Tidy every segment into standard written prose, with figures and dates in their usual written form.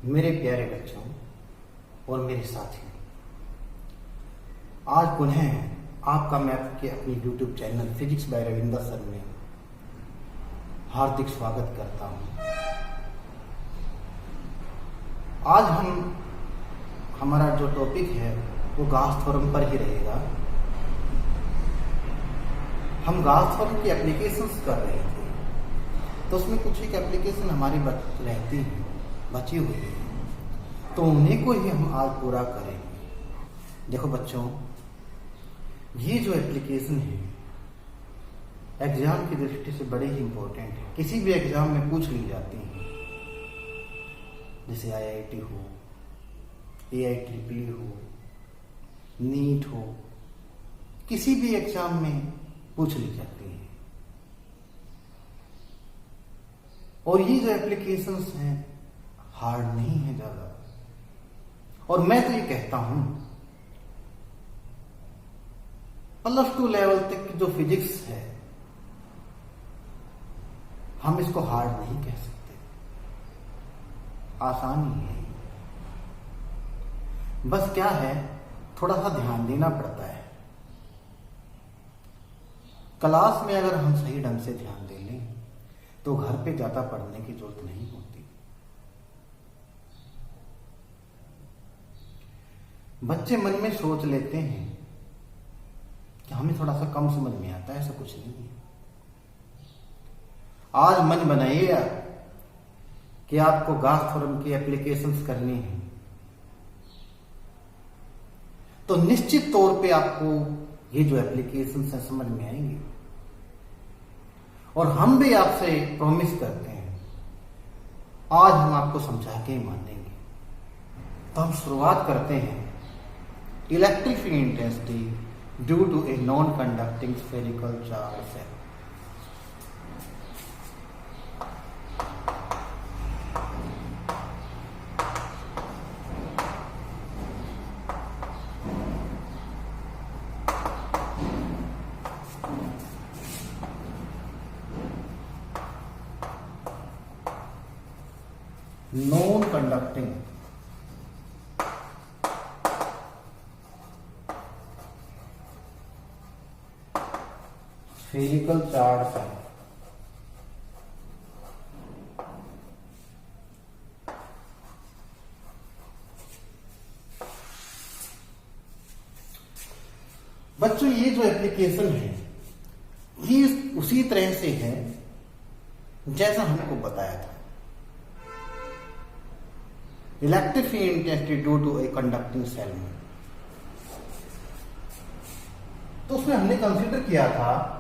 मेरे प्यारे बच्चों और मेरे साथियों, आज पुनः आपका मैं आपके अपनी YouTube channel physics bye Ravinder sir में हार्दिक स्वागत करता हूं। आज हमारा जो टॉपिक है वो गॉस थ्योरम पर ही रहेगा। हम गॉस थ्योरम की एप्लीकेशंस कर रहे थे, तो उसमें कुछ एक एप्लीकेशन हमारी रहती है, बची हुई है, तो उन्हीं को ही हम आज पूरा करेंगे। देखो बच्चों, ये जो एप्लीकेशन है एग्जाम की दृष्टि से बड़े ही इंपॉर्टेंट है। किसी भी एग्जाम में पूछ ली जाती है, जैसे IIT हो, AIEEE हो, नीट हो, किसी भी एग्जाम में पूछ ली जाती है। और ये जो एप्लीकेशंस हैं हार्ड नहीं है ज्यादा, और मैं तो ये कहता हूं +2 लेवल तक की जो फिजिक्स है हम इसको हार्ड नहीं कह सकते, आसान ही है। बस क्या है, थोड़ा सा ध्यान देना पड़ता है। क्लास में अगर हम सही ढंग से ध्यान दे लें तो घर पे ज्यादा पढ़ने की जरूरत नहीं होती। बच्चे मन में सोच लेते हैं कि हमें थोड़ा सा कम समझ में आता है, ऐसा कुछ नहीं है। आज मन बनाइएगा कि आपको गॉस थ्योरम की एप्लीकेशंस करनी है, तो निश्चित तौर पे आपको ये जो एप्लीकेशंस है समझ में आएंगी। और हम भी आपसे प्रॉमिस करते हैं आज हम आपको समझा के ही मानेंगे। तो हम शुरुआत करते हैं। Electric field intensity due to a non conducting spherical charge shell. Non conducting spherical charge shell. बच्चों, ये जो एप्लीकेशन है ये उसी तरह से है जैसा हमको बताया था। Electric field intensity due to a conducting shell में, तो उसमें हमने कंसीडर किया था,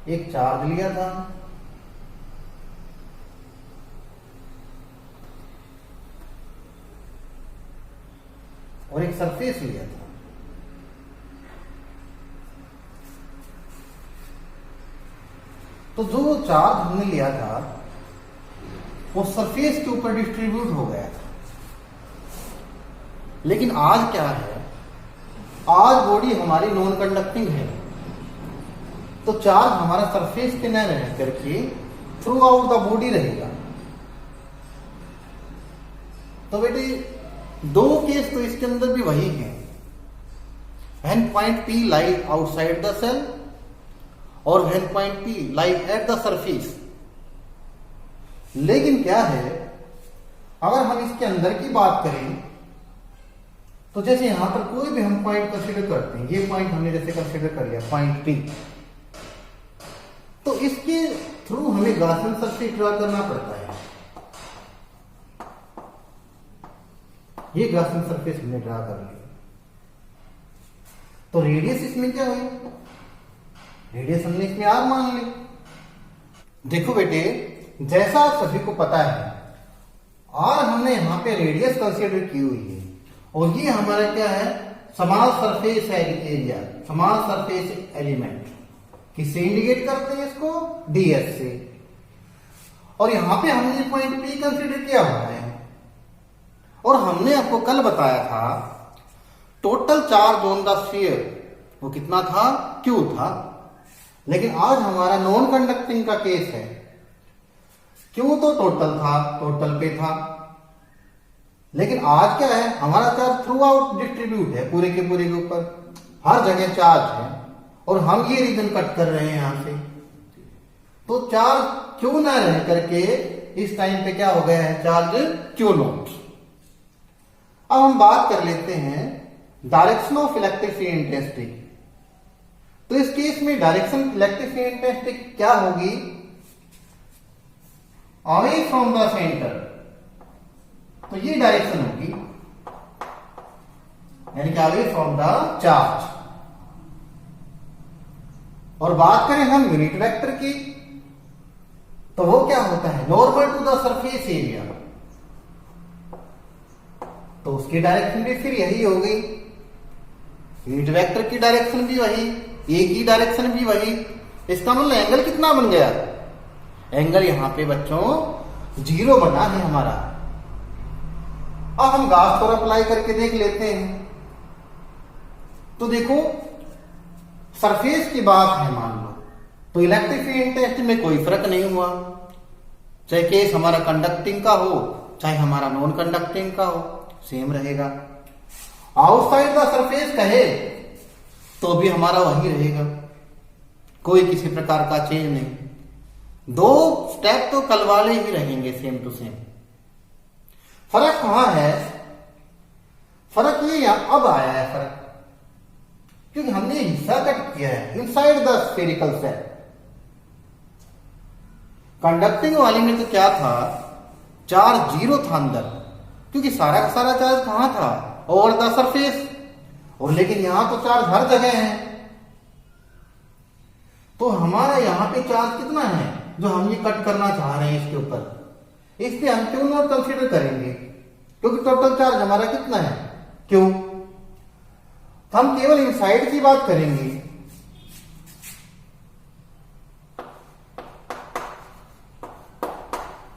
एक चार्ज लिया था, और एक सरफेस लिया था। तो जो चार्ज हमने लिया था वो सरफेस के ऊपर डिस्ट्रीब्यूट हो गया था। लेकिन आज क्या है, आज बॉडी हमारी नॉन कंडक्टिंग है, तो चार्ज हमारा सरफेस पे न रह करके थ्रू आउट द बॉडी रहेगा। तो बेटे, दो केस तो इसके अंदर भी वही है। When point P lie outside the cell और when point P lie at the surface. लेकिन क्या है, अगर हम इसके अंदर की बात करें तो जैसे यहां पर कोई भी हम पॉइंट कंसीडर करते हैं, ये पॉइंट हमने जैसे कंसीडर कर लिया पॉइंट P, तो इसके थ्रू हमें गॉसियन सरफेस ड्रा करना पड़ता है। ये गॉसियन सरफेस हमने ड्रा कर लिया, तो रेडियस इसमें क्या हुई, रेडियस हमने इसमें R मान ली। देखो बेटे, जैसा आप सभी को पता है R हमने यहां पे रेडियस कंसीडर की हुई है, और ये हमारा क्या है, small surface area, small surface element. किससे इंडिकेट करते हैं इसको, DS से। और यहां पे हमने पॉइंट P कंसीडर किया हुआ है, और हमने आपको कल बताया था total charge on the sphere वो कितना था, Q था। लेकिन आज हमारा नॉन कंडक्टिंग का केस है, क्यू तो टोटल पे था, लेकिन आज क्या है, हमारा चार्ज थ्रू आउट डिस्ट्रीब्यूट है, पूरे के ऊपर हर जगह चार्ज है, और हम ये रीजन कट कर रहे हैं यहां से, तो चार्ज क्यू ना रह करके इस टाइम पे क्या हो गया है, चार्ज क्यू नॉट। अब हम बात कर लेते हैं direction of electric field intensity. तो इस केस में डायरेक्शन इलेक्ट्रिक फील्ड इंटेंसिटी क्या होगी, अवे फ्रॉम द सेंटर, तो ये डायरेक्शन होगी, यानी कि अवे फ्रॉम द चार्ज। और बात करें हम यूनिट वेक्टर की, तो वो क्या होता है, normal to the surface area, तो उसकी डायरेक्शन भी फिर यही हो गई, यूनिट वेक्टर की डायरेक्शन भी वही, ए की डायरेक्शन भी वही। इसका मतलब एंगल कितना बन गया, एंगल यहां पे बच्चों 0 बना है हमारा। अब हम गॉस थ्योरम अप्लाई करके देख लेते हैं। तो देखो, सरफेस की बात है मान लो, तो इलेक्ट्रिक फील्ड इंटेंसिटी में कोई फर्क नहीं हुआ, चाहे केस हमारा कंडक्टिंग का हो चाहे हमारा नॉन कंडक्टिंग का हो, सेम रहेगा। आउटसाइड द सरफेस कहे तो भी हमारा वही रहेगा, कोई किसी प्रकार का चेंज नहीं, 2 स्टेप तो कल वाले ही रहेंगे, सेम टू सेम। फर्क कहां है, फर्क ये अब आया है फर्क, क्योंकि हमने हिस्सा कट किया है inside the spherical shell. Conducting वाली में तो क्या था, चार्ज 0 था अंदर, क्योंकि सारा का सारा चार्ज कहां था, ओवर द सरफेस, और लेकिन यहां तो चार्ज हर जगह है। तो हमारा यहां पे चार्ज कितना है जो हम ये कट करना चाह रहे हैं इसके ऊपर, इसलिए हम क्यू नॉट कंसीडर करेंगे, क्योंकि टोटल चार्ज हमारा कितना है, क्यू। तो हम केवल इनसाइड की बात करेंगे।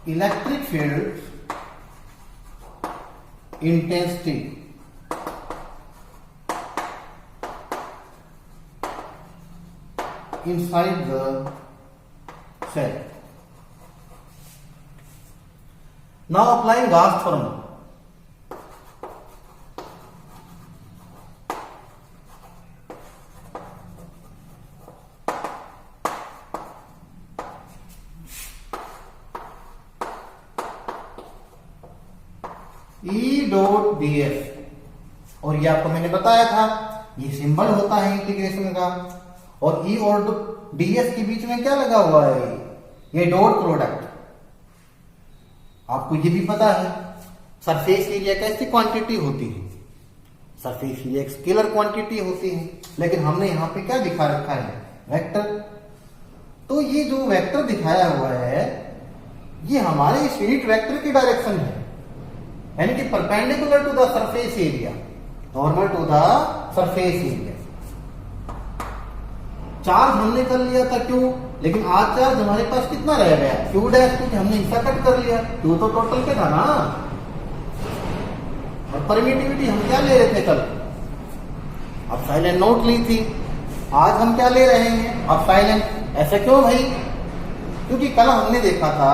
Electric field intensity inside the cell. Now applying Gauss theorem. E dot ds, और ये आपको मैंने बताया था, ये सिंबल होता है इंटीग्रेशन का, और E और ds के बीच में क्या लगा हुआ है, ये डॉट प्रोडक्ट। आपको ये भी पता है सरफेस एरिया कैसी क्वांटिटी होती है, सरफेस एरिया एक स्केलर क्वांटिटी होती है, लेकिन हमने यहां पे क्या दिखा रखा है, वेक्टर। तो ये जो वेक्टर दिखाया हुआ है ये हमारे इस यूनिट वेक्टर की डायरेक्शन है, यानी कि perpendicular to the surface area, normal to the surface area. Charge हमने कर लिया था क्यू, लेकिन आज चार्ज हमारे पास कितना रह गया, क्यू डैश, क्योंकि हमने हिस्सा कट कर लिया, क्यू तो टोटल पे था ना। और परमिटिविटी हम क्या ले रहे थे कल, अब साइलेंट नोट ली थी, आज हम क्या ले रहे हैं, अब साइलेंट। ऐसा क्यों भाई, क्योंकि कल हमने देखा था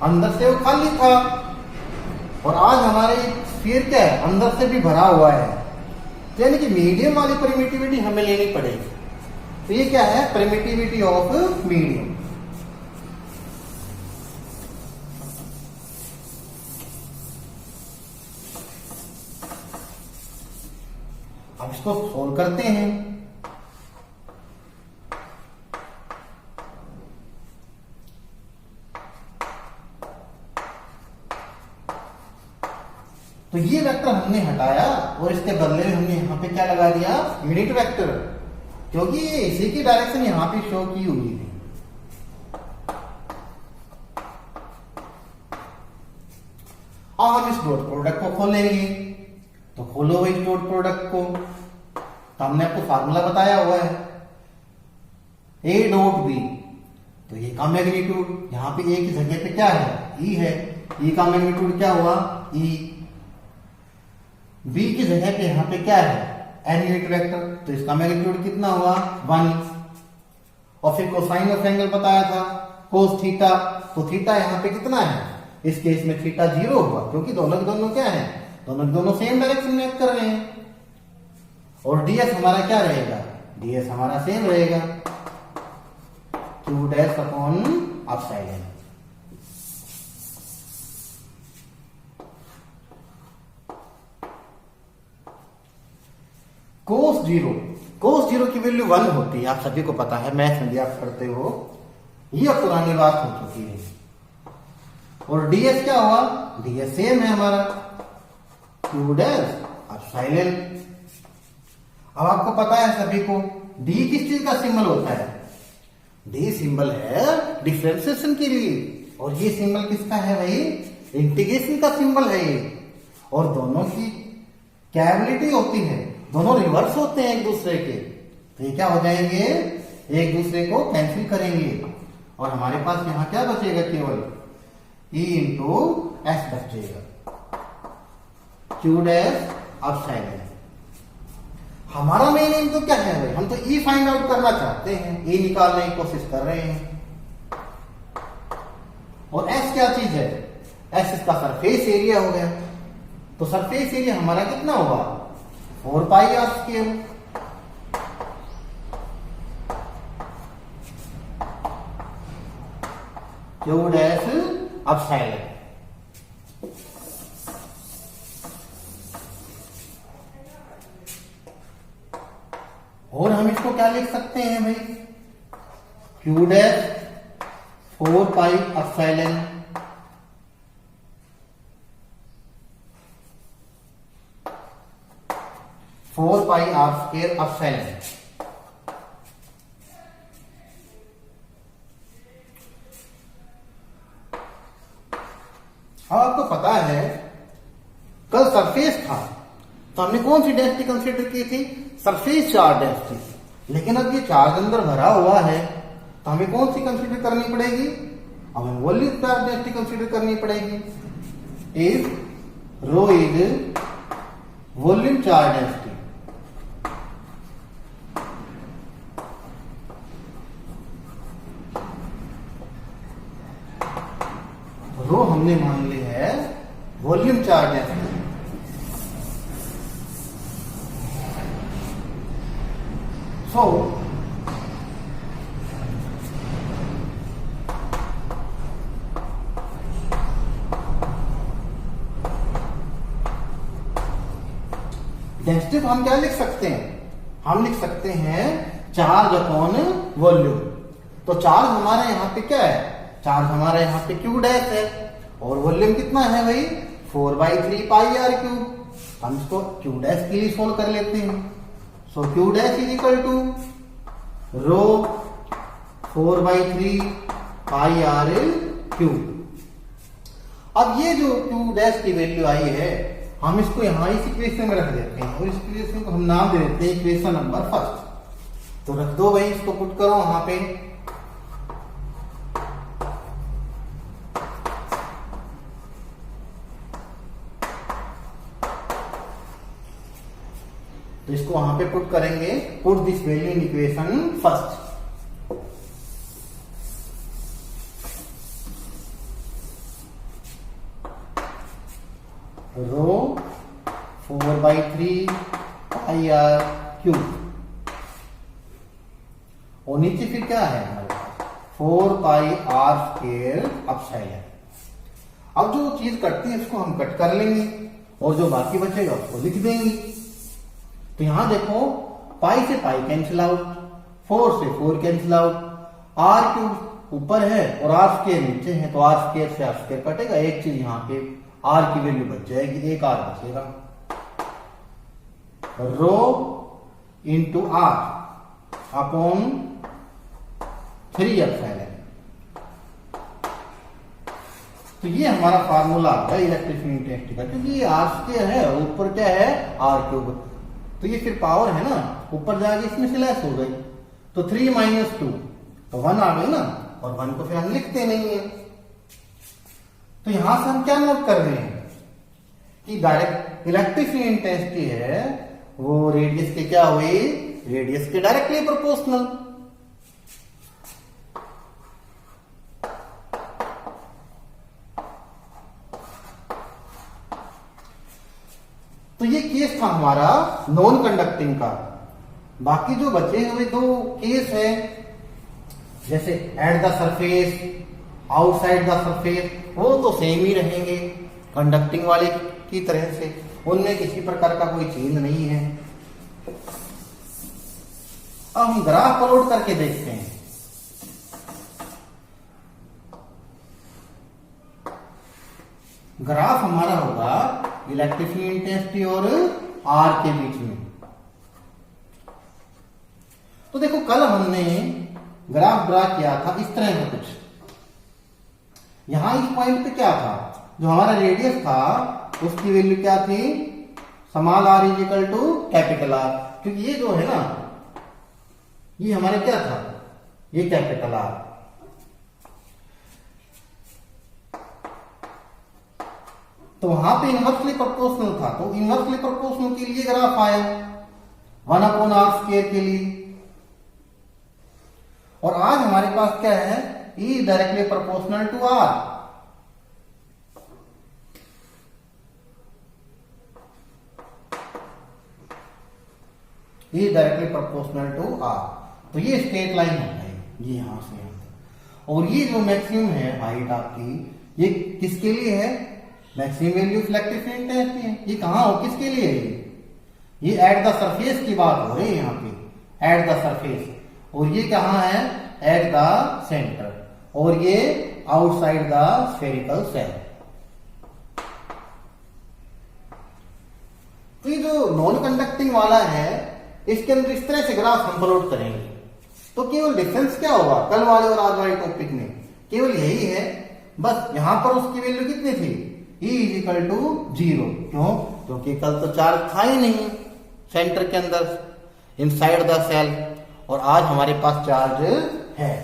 अंदर से वो खाली था, और आज हमारे स्फीयर क्या है, अंदर से भी भरा हुआ है, तो यानी कि मीडियम वाली परमिटिविटी हमें लेनी पड़ेगी। तो ये क्या है, परमिटिविटी ऑफ मीडियम। अब इसको सोल्व करते हैं। तो ये वेक्टर हमने हटाया और इसके बदले में हमने यहां पे क्या लगा दिया, यूनिट वेक्टर, क्योंकि ये इसी की डायरेक्शन यहां पे शो की हुई है। अब हम इस डॉट प्रोडक्ट को खोलेंगे, तो खोलो इस डॉट प्रोडक्ट को, तो हमने आपको फार्मूला बताया हुआ है, ए डॉट बी, तो ए का मैग्नीट्यूड यहां पे ए की जगह पे क्या है, ई है, ई का मैग्नीट्यूड क्या हुआ, ई। बी की जगह पे यहां पे क्या है, एन यूनिट वेक्टर, तो इसका मैग्नीट्यूड कितना हुआ, 1। और फिर कोसाइन ऑफ एंगल बताया था, कोस थीटा, तो थीटा यहाँ पे कितना है, इस केस में थीटा 0 हुआ, क्योंकि दोनों के दोनों क्या है, दोनों के दोनों सेम डायरेक्शन में एक्ट कर रहे हैं। और ds हमारा क्या रहेगा, ds हमारा सेम रहेगा, q dash upon epsilon. Cos zero की वैल्यू 1 होती है, आप सभी को पता है, मैथ में भी आप पढ़ते हो, ये पुरानी बात हो चुकी है। और ds क्या हुआ, ds सेम है हमारा, q डैश एप्सिलॉन। अब आपको पता है सभी को d किस चीज का सिंबल होता है, d सिंबल है डिफरेंशिएशन के लिए, और ये सिंबल किसका है भाई, इंटीग्रेशन का सिंबल है ये। और दोनों की क्या एबिलिटी होती है, दोनों रिवर्स होते हैं एक दूसरे के, तो ये क्या हो जाएंगे, एक दूसरे को कैंसिल करेंगे, और हमारे पास यहां क्या बचेगा, केवल e इंटू एस बचेगा, q डैश एप्सिलॉन। हमारा मेन एम तो क्या है भाई, हम तो e फाइंड आउट करना चाहते हैं, e निकालने की कोशिश कर रहे हैं। और s क्या चीज है, s इसका सरफेस एरिया हो गया, तो सरफेस एरिया हमारा कितना हुआ, 4 pi r square. q dash epsilon. और हम इसको क्या लिख सकते हैं भाई, q dash 4 pi epsilon four pi r square epsilon. अब आपको पता है कल सरफेस था, तो हमने कौन सी डेंसिटी कंसीडर की थी, सरफेस चार्ज डेंसिटी। लेकिन अब ये चार्ज अंदर भरा हुआ है, तो हमें कौन सी कंसीडर करनी पड़ेगी, हमें वॉल्यूम चार्ज डेंसिटी कंसीडर करनी पड़ेगी। If rho is volume charge density, rho हमने मान ली है volume charge density. So density को हम क्या लिख सकते हैं, हम लिख सकते हैं चार्ज अपॉन वॉल्यूम। तो चार्ज हमारे यहां पे क्या है, चार्ज हमारा यहाँ पे q डैश है, और वॉल्यूम कितना है भाई, 4/3 पाई आर क्यूब। हम इसको q डैश के लिए सोल्व कर लेते हैं। So q dash is equal to rho 4/3 pi r cube. अब ये जो q डैश की वैल्यू आई है, हम इसको यहां इस इक्वेशन में रख देते हैं, और इस इक्वेशन को हम नाम दे देते हैं इक्वेशन नंबर फर्स्ट। तो रख दो भाई, इसको पुट करो वहां पे। तो इसको वहां पे पुट करेंगे, put this value in equation first. Rho 4/3 pi r cube, और नीचे फिर क्या है हमारे पास 4 पाई आर स्क्वायर एप्सिलॉन। अब जो चीज कटती है उसको हम कट कर लेंगे, और जो बाकी बचेगा उसको लिख देंगे। तो यहां देखो, पाई से पाई कैंसिल आउट, 4 से 4 कैंसिल आउट, आर क्यूब ऊपर है और आर स्क्वायर नीचे है, तो आर स्क्वायर से आर स्क्वायर कटेगा, एक चीज यहाँ पे आर की वैल्यू बच जाएगी, एक आर बचेगा। Rho into are upon 3 epsilon. तो ये हमारा फार्मूला है इलेक्ट्रिक फील्ड इंटेंसिटी का, क्योंकि ये आर स्क्वायर है, ऊपर क्या है आर क्यूब, तो ये फिर पावर है ना, ऊपर जाके इसमें से लेस हो गई, तो 3 - 2 तो 1 आ गई ना, और 1 को फिर हम लिखते नहीं है। तो यहां से हम क्या नोट कर रहे हैं कि डायरेक्ट इलेक्ट्रिक फील्ड इंटेंसिटी है वो रेडियस के क्या हुई, रेडियस के डायरेक्टली प्रोपोर्शनल। तो ये केस था हमारा नॉन कंडक्टिंग का। बाकी जो बचे हुए दो केस है, जैसे eight the surface, outside the surface, वो तो सेम ही रहेंगे कंडक्टिंग वाले की तरह से, उनमें किसी प्रकार का कोई चेंज नहीं है। अब हम ग्राफ प्लॉट करके देखते हैं। ग्राफ हमारा होगा इलेक्ट्रिकल इंटेंसिटी और आर के बीच में। तो देखो कल हमने ग्राफ ड्रा किया था इस तरह का कुछ। यहां इस पॉइंट पे क्या था, जो हमारा रेडियस था उसकी वैल्यू क्या थी, small r is equal to capital r, क्योंकि ये जो है ना ये हमारा क्या था, ये कैपिटल आर। तो वहां पे इनवर्सली प्रोपोर्शनल था, तो इनवर्सली प्रोपोर्शनल के लिए ग्राफ आया 1/r² के लिए। और आज हमारे पास क्या है, E directly proportional to R। E directly proportional to R। तो ये स्ट्रेट लाइन हो गई, ये यहां से यहां तक। और ये जो मैक्सिमम है हाइट आपकी, ये किसके लिए है, मैक्सिमम वैल्यू इलेक्ट्रिक इंटेंसिटी है। ये कहां हो, किसके लिए है, ये एट द सरफेस की बात हो रही है यहाँ पे, एट द सरफेस। और ये कहां है, एट द सेंटर, और ये आउटसाइड द स्फेरिकल सेल। तो ये जो नॉन कंडक्टिंग वाला है, इसके अंदर इस तरह से ग्राफ हम प्लॉट करेंगे। तो केवल डिफरेंस क्या होगा कल वाले और आज वाले टॉपिक में, केवल यही है, बस यहां पर उसकी वैल्यू कितनी थी, E इज इक्वल टू 0। क्यों, क्योंकि कल तो चार्ज था ही नहीं सेंटर के अंदर, इनसाइड द सेल, और आज हमारे पास चार्ज है।